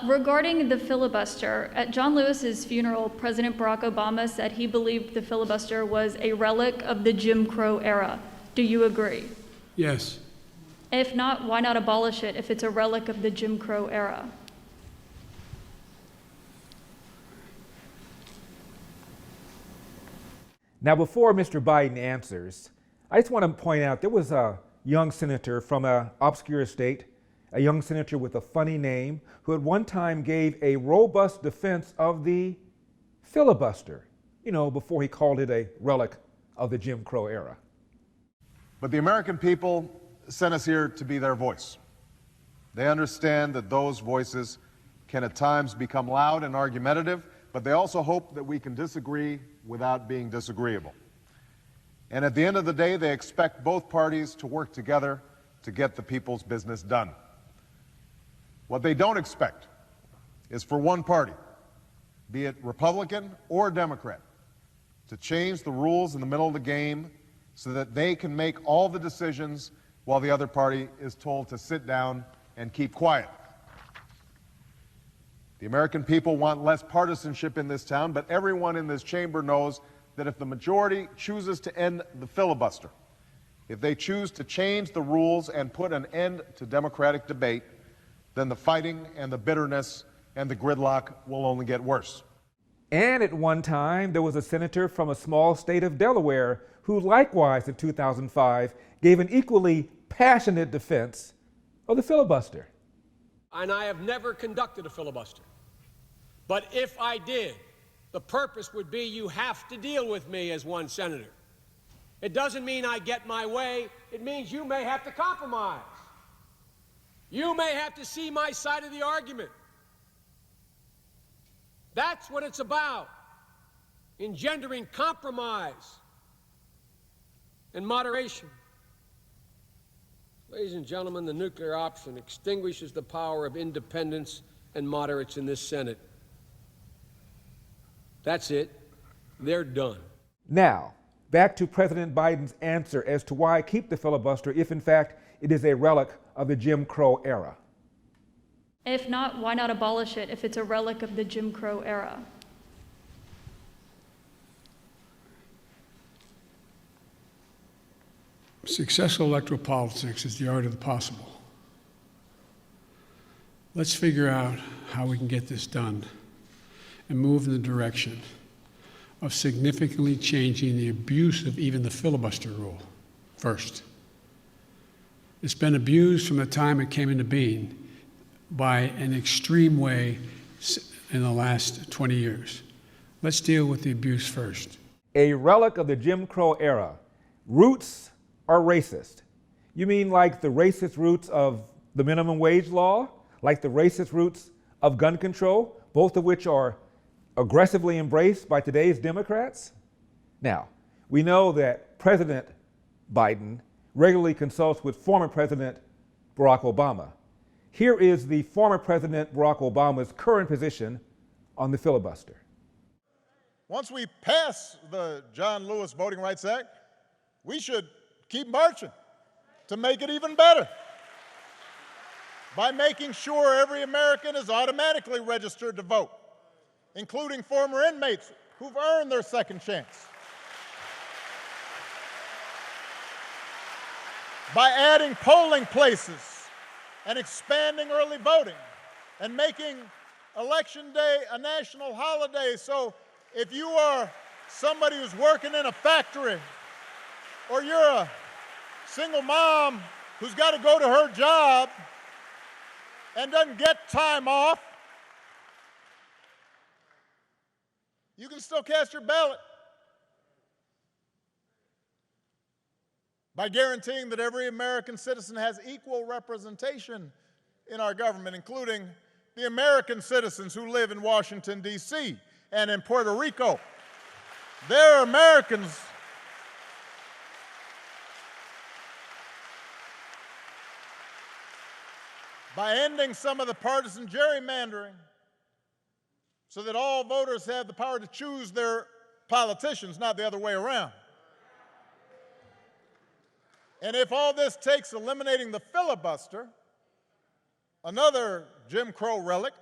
Regarding the filibuster, at John Lewis's funeral, President Barack Obama said he believed the filibuster was a relic of the Jim Crow era. Do you agree? Yes. If not, why not abolish it if it's a relic of the Jim Crow era? Now, before Mr. Biden answers, I just want to point out there was a young senator from an obscure state, a young senator with a funny name, who at one time gave a robust defense of the filibuster, before he called it a relic of the Jim Crow era. But the American people sent us here to be their voice. They understand that those voices can at times become loud and argumentative, but they also hope that we can disagree without being disagreeable. And at the end of the day, they expect both parties to work together to get the people's business done. What they don't expect is for one party, be it Republican or Democrat, to change the rules in the middle of the game so that they can make all the decisions while the other party is told to sit down and keep quiet. The American people want less partisanship in this town, but everyone in this chamber knows that if the majority chooses to end the filibuster, if they choose to change the rules and put an end to democratic debate, then the fighting and the bitterness and the gridlock will only get worse. And at one time, there was a senator from a small state of Delaware who likewise in 2005 gave an equally passionate defense of the filibuster. And I have never conducted a filibuster. But if I did, the purpose would be you have to deal with me as one senator. It doesn't mean I get my way. It means you may have to compromise. You may have to see my side of the argument. That's what it's about, engendering compromise and moderation. Ladies and gentlemen, the nuclear option extinguishes the power of independents and moderates in this Senate. That's it. They're done. Now, back to President Biden's answer as to why keep the filibuster if, in fact, it is a relic of the Jim Crow era. If not, why not abolish it if it's a relic of the Jim Crow era? Successful electoral politics is the art of the possible. Let's figure out how we can get this done and move in the direction of significantly changing the abuse of even the filibuster rule first. It's been abused from the time it came into being by an extreme way in the last 20 years. Let's deal with the abuse first. A relic of the Jim Crow era. Roots are racist. You mean like the racist roots of the minimum wage law? Like the racist roots of gun control, both of which are aggressively embraced by today's Democrats? Now, we know that President Biden regularly consults with former President Barack Obama. Here is the former President Barack Obama's current position on the filibuster. Once we pass the John Lewis Voting Rights Act, we should keep marching to make it even better by making sure every American is automatically registered to vote, including former inmates who've earned their second chance. By adding polling places and expanding early voting and making Election Day a national holiday. So if you are somebody who's working in a factory or you're a single mom who's got to go to her job and doesn't get time off, you can still cast your ballot by guaranteeing that every American citizen has equal representation in our government, including the American citizens who live in Washington, D.C. and in Puerto Rico. They're Americans. By ending some of the partisan gerrymandering so that all voters have the power to choose their politicians, not the other way around. And if all this takes eliminating the filibuster, another Jim Crow relic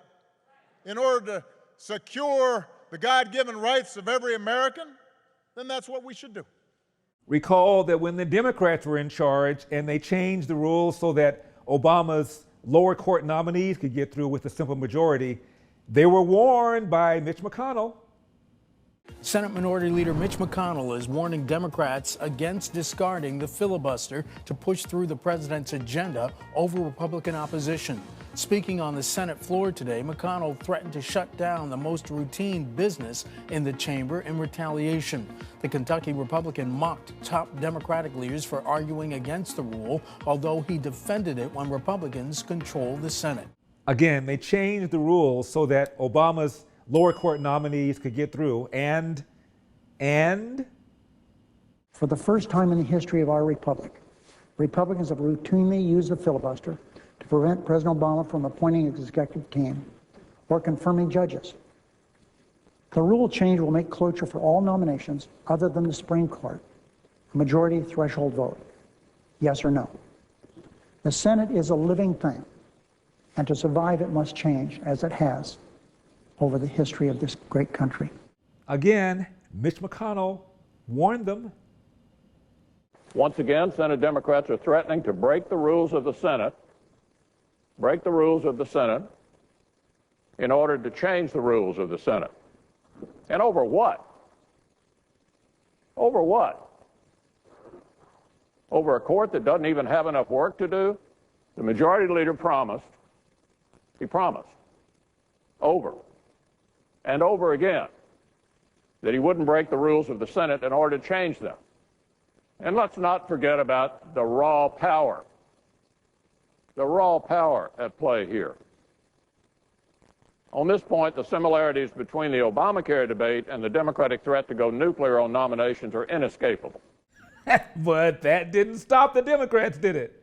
in order to secure the God-given rights of every American, then that's what we should do. Recall that when the Democrats were in charge and they changed the rules so that Obama's lower court nominees could get through with a simple majority, they were warned by Mitch McConnell. Senate Minority Leader Mitch McConnell is warning Democrats against discarding the filibuster to push through the president's agenda over Republican opposition. Speaking on the Senate floor today, McConnell threatened to shut down the most routine business in the chamber in retaliation. The Kentucky Republican mocked top Democratic leaders for arguing against the rule, although he defended it when Republicans control the Senate. Again, they changed the rules so that Obama's lower court nominees could get through, and for the first time in the history of our republic, Republicans have routinely used the filibuster to prevent President Obama from appointing an executive team or confirming judges. The rule change will make cloture for all nominations other than the Supreme Court a majority threshold vote, yes or no. The Senate is a living thing, and to survive it must change, as it has over the history of this great country. again, Mitch McConnell warned them. Once again, Senate Democrats are threatening to break the rules of the Senate, in order to change the rules of the Senate. And over what? Over what? Over a court that doesn't even have enough work to do? The majority leader promised, over and over again, that he wouldn't break the rules of the Senate in order to change them. And let's not forget about the raw power at play here. On this point, the similarities between the Obamacare debate and the Democratic threat to go nuclear on nominations are inescapable. But that didn't stop the Democrats, did it?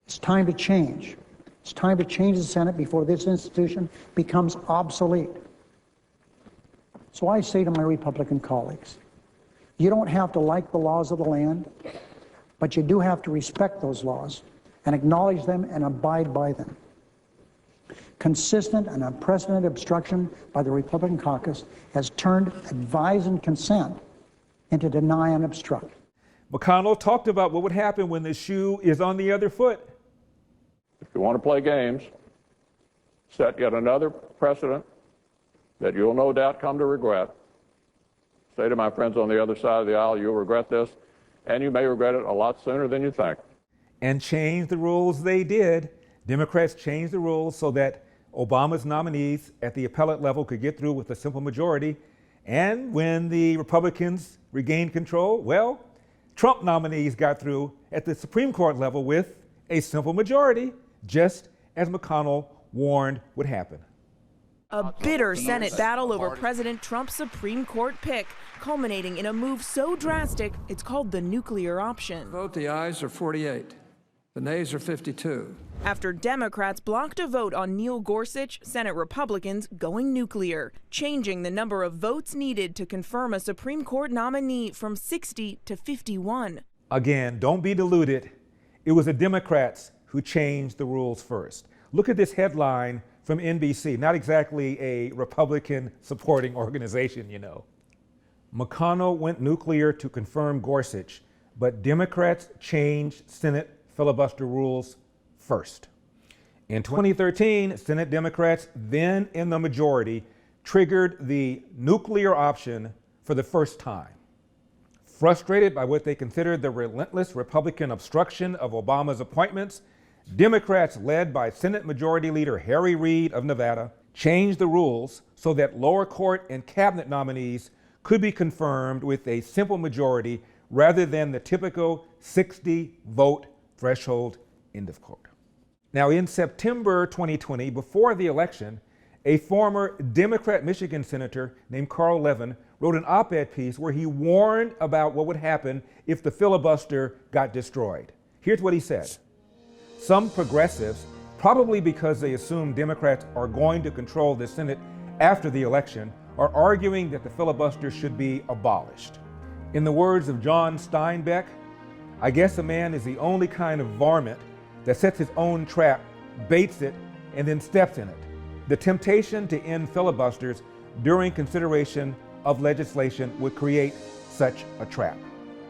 It's time to change. It's time to change the Senate before this institution becomes obsolete. So I say to my Republican colleagues, you don't have to like the laws of the land, but you do have to respect those laws and acknowledge them and abide by them. Consistent and unprecedented obstruction by the Republican caucus has turned advise and consent into deny and obstruct. McConnell talked about what would happen when the shoe is on the other foot. If you want to play games, set yet another precedent that you'll no doubt come to regret. Say to my friends on the other side of the aisle, you'll regret this, and you may regret it a lot sooner than you think. And change the rules they did. Democrats changed the rules so that Obama's nominees at the appellate level could get through with a simple majority. And when the Republicans regained control, well, Trump nominees got through at the Supreme Court level with a simple majority, just as McConnell warned would happen. A bitter Senate battle over President Trump's Supreme Court pick, culminating in a move so drastic, it's called the nuclear option. Vote, the ayes are 48. The nays are 52. After Democrats blocked a vote on Neil Gorsuch, Senate Republicans going nuclear, changing the number of votes needed to confirm a Supreme Court nominee from 60 to 51. Again, don't be deluded. It was the Democrats who changed the rules first. Look at this headline from NBC, not exactly a Republican supporting organization, you know. McConnell went nuclear to confirm Gorsuch, but Democrats changed Senate filibuster rules first. In 2013, Senate Democrats, then in the majority, triggered the nuclear option for the first time. Frustrated by what they considered the relentless Republican obstruction of Obama's appointments, Democrats, led by Senate Majority Leader Harry Reid of Nevada, changed the rules so that lower court and cabinet nominees could be confirmed with a simple majority rather than the typical 60-vote threshold, end of quote. Now, in September 2020, before the election, a former Democrat Michigan senator named Carl Levin wrote an op-ed piece where he warned about what would happen if the filibuster got destroyed. Here's what he said. Some progressives, probably because they assume Democrats are going to control the Senate after the election, are arguing that the filibuster should be abolished. In the words of John Steinbeck, I guess a man is the only kind of varmint that sets his own trap, baits it, and then steps in it. The temptation to end filibusters during consideration of legislation would create such a trap.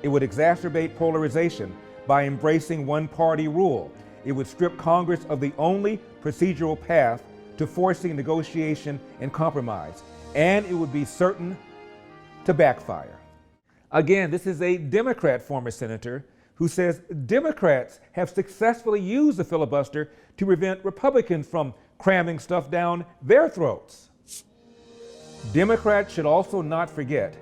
It would exacerbate polarization by embracing one-party rule. It would strip Congress of the only procedural path to forcing negotiation and compromise, and it would be certain to backfire. Again, this is a Democrat former senator who says Democrats have successfully used the filibuster to prevent Republicans from cramming stuff down their throats. Democrats should also not forget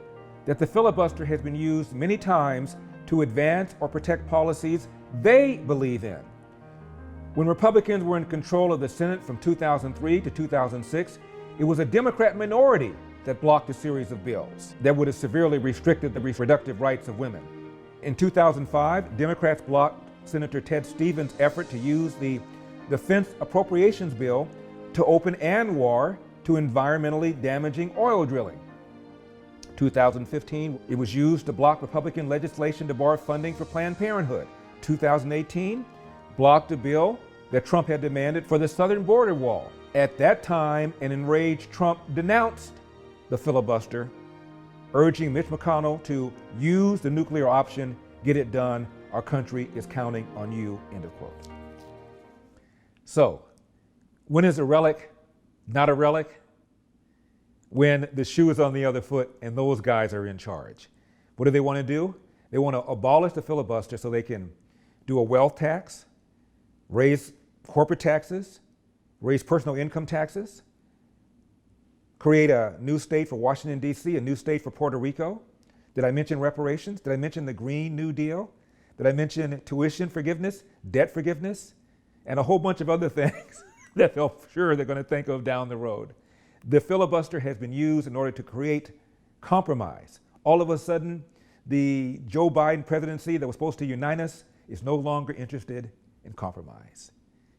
that the filibuster has been used many times to advance or protect policies they believe in. When Republicans were in control of the Senate from 2003 to 2006, it was a Democrat minority that blocked a series of bills that would have severely restricted the reproductive rights of women. In 2005, Democrats blocked Senator Ted Stevens' effort to use the Defense Appropriations Bill to open ANWR to environmentally damaging oil drilling. 2015, it was used to block Republican legislation to bar funding for Planned Parenthood. 2018, blocked a bill that Trump had demanded for the southern border wall. At that time, an enraged Trump denounced the filibuster, urging Mitch McConnell to use the nuclear option, get it done, our country is counting on you, end of quote. So, when is a relic not a relic? When the shoe is on the other foot and those guys are in charge. What do they want to do? They want to abolish the filibuster so they can do a wealth tax, raise corporate taxes, raise personal income taxes, create a new state for Washington, D.C., a new state for Puerto Rico. Did I mention reparations? Did I mention the Green New Deal? Did I mention tuition forgiveness, debt forgiveness, and a whole bunch of other things that they're sure they're going to think of down the road? The filibuster has been used in order to create compromise. All of a sudden, the Joe Biden presidency that was supposed to unite us is no longer interested in compromise.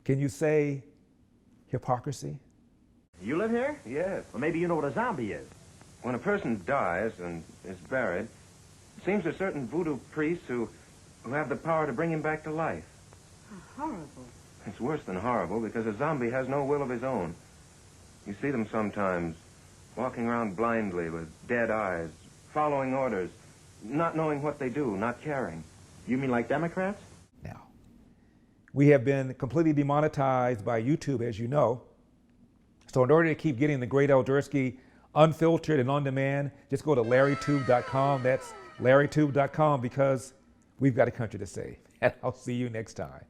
Can you say hypocrisy? You live here? Yes. Well, maybe you know what a zombie is. When a person dies and is buried, it seems there's certain voodoo priests who have the power to bring him back to life. How horrible. It's worse than horrible because a zombie has no will of his own. You see them sometimes walking around blindly with dead eyes, following orders, not knowing what they do, not caring. You mean like Democrats? Now, we have been completely demonetized by YouTube, as you know. So in order to keep getting the Great Eldersky unfiltered and on demand, just go to LarryTube.com. That's LarryTube.com because we've got a country to save. And I'll see you next time.